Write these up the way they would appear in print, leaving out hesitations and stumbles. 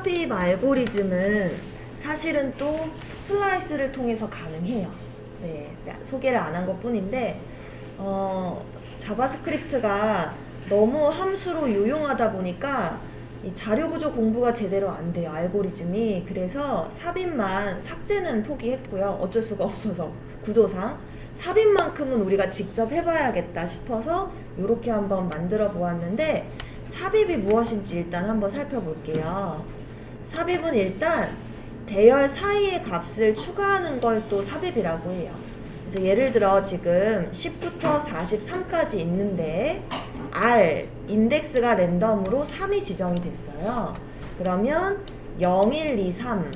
삽입 알고리즘은 사실은 또 스플라이스를 통해서 가능해요. 네, 소개를 안 한 것 뿐인데 자바스크립트가 너무 함수로 유용하다 보니까 이 자료 구조 공부가 제대로 안 돼요, 알고리즘이. 그래서 삽입만, 삭제는 포기했고요. 어쩔 수가 없어서 구조상. 삽입만큼은 우리가 직접 해봐야겠다 싶어서 이렇게 한번 만들어 보았는데, 삽입이 무엇인지 일단 한번 살펴볼게요. 삽입은 일단 배열 사이의 값을 추가하는 걸 또 삽입이라고 해요. 그래서 예를 들어 지금 10부터 43까지 있는데 R, 인덱스가 랜덤으로 3이 지정이 됐어요. 그러면 0, 1, 2, 3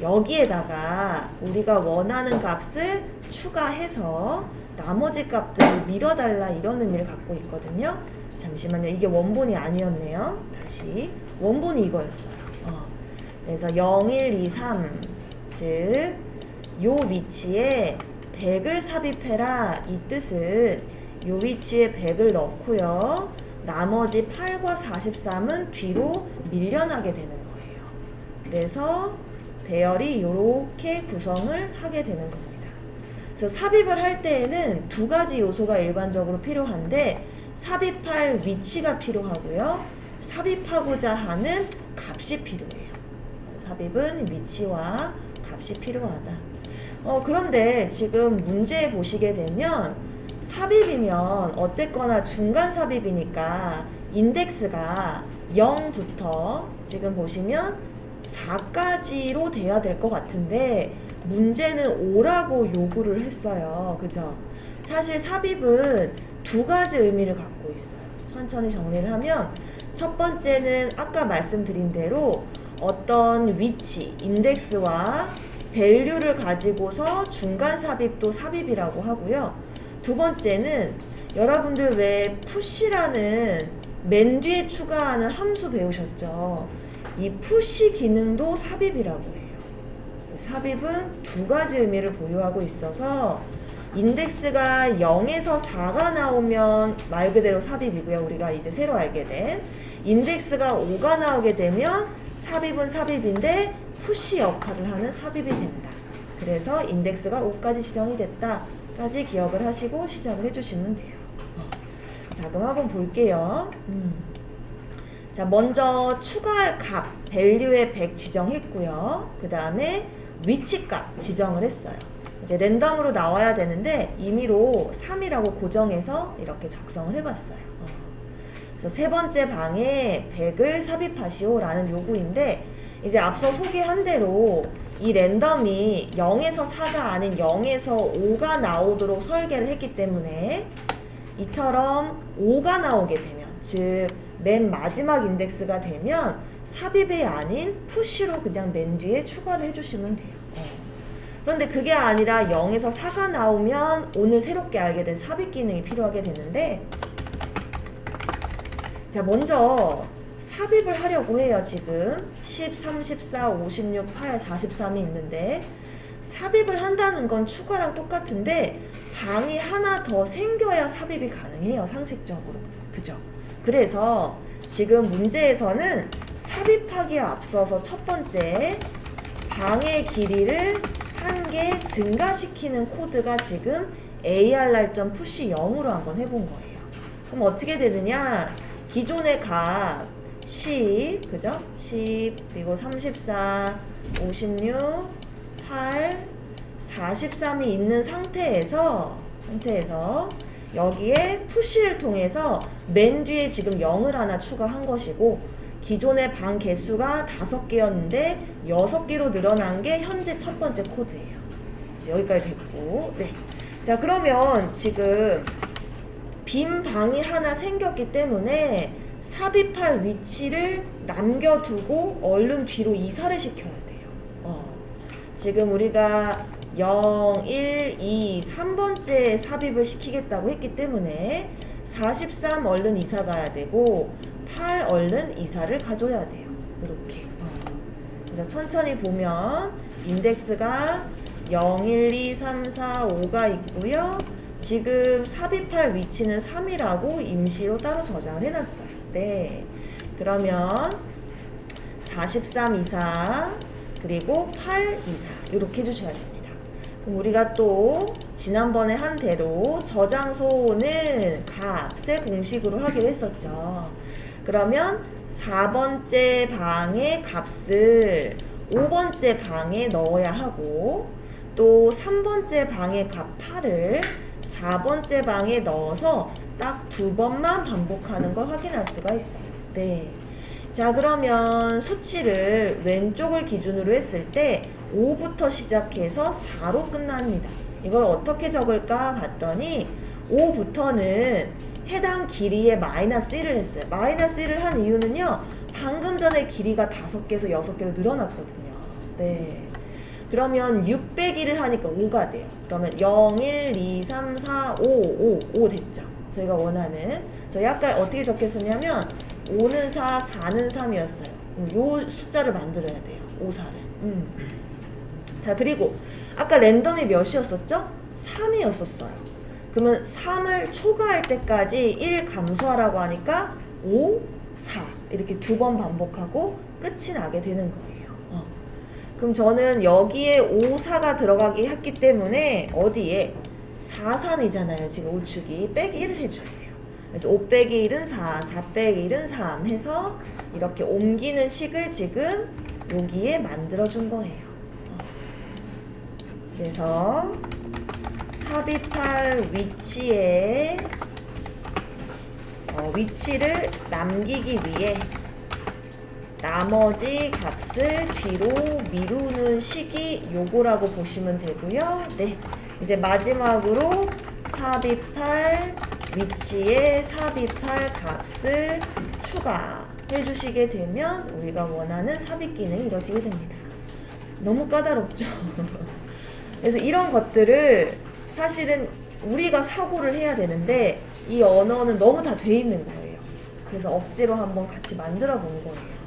여기에다가 우리가 원하는 값을 추가해서 나머지 값들을 밀어달라, 이런 의미를 갖고 있거든요. 잠시만요. 이게 원본이 아니었네요. 다시. 원본이 이거였어요. 그래서 0, 1, 2, 3 즉 요 위치에 100을 삽입해라, 이 뜻은 요 위치에 100을 넣고요. 나머지 8과 43은 뒤로 밀려나게 되는 거예요. 그래서 배열이 이렇게 구성을 하게 되는 겁니다. 그래서 삽입을 할 때에는 두 가지 요소가 일반적으로 필요한데, 삽입할 위치가 필요하고요. 삽입하고자 하는 값이 필요해요. 삽입은 위치와 값이 필요하다. 그런데 지금 문제 보시게 되면 삽입이면 어쨌거나 중간 삽입이니까 인덱스가 0부터 지금 보시면 4까지로 돼야 될 것 같은데, 문제는 5라고 요구를 했어요. 그죠? 사실 삽입은 두 가지 의미를 갖고 있어요. 천천히 정리를 하면, 첫 번째는 아까 말씀드린 대로 어떤 위치, 인덱스와 밸류를 가지고서 중간 삽입도 삽입이라고 하고요. 두 번째는 여러분들 왜 push라는 맨 뒤에 추가하는 함수 배우셨죠? 이 push 기능도 삽입이라고 해요. 삽입은 두 가지 의미를 보유하고 있어서 인덱스가 0에서 4가 나오면 말 그대로 삽입이고요. 우리가 이제 새로 알게 된 인덱스가 5가 나오게 되면 삽입은 삽입인데 푸시 역할을 하는 삽입이 된다. 그래서 인덱스가 5까지 지정이 됐다까지 기억을 하시고 시작을 해주시면 돼요. 자, 그럼 한번 볼게요. 자, 먼저 추가할 값, 밸류에 100 지정했고요. 그 다음에 위치값 지정을 했어요. 이제 랜덤으로 나와야 되는데 임의로 3이라고 고정해서 이렇게 작성을 해봤어요. 그래서 세 번째 방에 100을 삽입하시오 라는 요구인데, 이제 앞서 소개한 대로 이 랜덤이 0에서 4가 아닌 0에서 5가 나오도록 설계를 했기 때문에 이처럼 5가 나오게 되면, 즉 맨 마지막 인덱스가 되면 삽입이 아닌 푸시로 그냥 맨 뒤에 추가를 해주시면 돼요. 그런데 그게 아니라 0에서 4가 나오면 오늘 새롭게 알게 된 삽입 기능이 필요하게 되는데, 자, 먼저 삽입을 하려고 해요. 지금 10, 34, 56, 8, 43이 있는데, 삽입을 한다는 건 추가랑 똑같은데 방이 하나 더 생겨야 삽입이 가능해요, 상식적으로. 그죠? 그래서 지금 문제에서는 삽입하기에 앞서서 첫 번째 방의 길이를 한 개 증가시키는 코드가 지금 ARR.push 0으로 한번 해본 거예요. 그럼 어떻게 되느냐? 기존의 값 10, 그죠? 10, 그리고 34, 56, 8, 43이 있는 상태에서 여기에 push를 통해서 맨 뒤에 지금 0을 하나 추가한 것이고, 기존의 방 개수가 5개였는데 6개로 늘어난 게 현재 첫 번째 코드예요. 여기까지 됐고, 네. 자, 그러면 지금 빈 방이 하나 생겼기 때문에 삽입할 위치를 남겨두고 얼른 뒤로 이사를 시켜야 돼요. 지금 우리가 0, 1, 2, 3번째 삽입을 시키겠다고 했기 때문에 43 얼른 이사 가야 되고 8 얼른 이사를 가줘야 돼요. 이렇게. 그래서 천천히 보면 인덱스가 0, 1, 2, 3, 4, 5가 있고요. 지금 삽입할 위치는 3이라고 임시로 따로 저장을 해놨어요. 네. 그러면 43, 24 그리고 8, 24 이렇게 해주셔야 됩니다. 그럼 우리가 또 지난번에 한 대로 저장소는 값의 공식으로 하기로 했었죠. 그러면 4번째 방의 값을 5번째 방에 넣어야 하고 또 3번째 방의 값 8을 4번째 방에 넣어서 딱 2번만 반복하는 걸 확인할 수가 있어요. 네. 자, 그러면 수치를 왼쪽을 기준으로 했을 때 5부터 시작해서 4로 끝납니다. 이걸 어떻게 적을까 봤더니 5부터는 해당 길이에 마이너스 1을 했어요. 마이너스 1을 한 이유는요. 방금 전에 길이가 5개에서 6개로 늘어났거든요. 네. 그러면 600일을 하니까 5가 돼요. 그러면 0, 1, 2, 3, 4, 5 됐죠. 저희가 원하는. 저희 아까 어떻게 적혔었냐면 5는 4, 4는 3이었어요. 요 숫자를 만들어야 돼요. 5, 4를. 자, 그리고 아까 랜덤이 몇이었었죠? 3이었었어요. 그러면 3을 초과할 때까지 1 감소하라고 하니까 5, 4 이렇게 2번 반복하고 끝이 나게 되는 거예요. 그럼 저는 여기에 5, 4가 들어가기 했기 때문에 어디에 4, 3이잖아요. 지금 우측이 빼기 1을 해줘야 돼요. 그래서 5 빼기 1은 4, 4 빼기 1은 3 해서 이렇게 옮기는 식을 지금 여기에 만들어준 거예요. 그래서 삽입할 위치에 위치를 남기기 위해 나머지 값을 뒤로 미루는 식이 요거라고 보시면 되고요. 네, 이제 마지막으로 삽입할 위치에 삽입할 값을 추가해 주시게 되면 우리가 원하는 삽입 기능이 이루어지게 됩니다. 너무 까다롭죠? 그래서 이런 것들을 사실은 우리가 사고를 해야 되는데 이 언어는 너무 다 돼 있는 거예요. 그래서 억지로 한번 같이 만들어 본 거예요.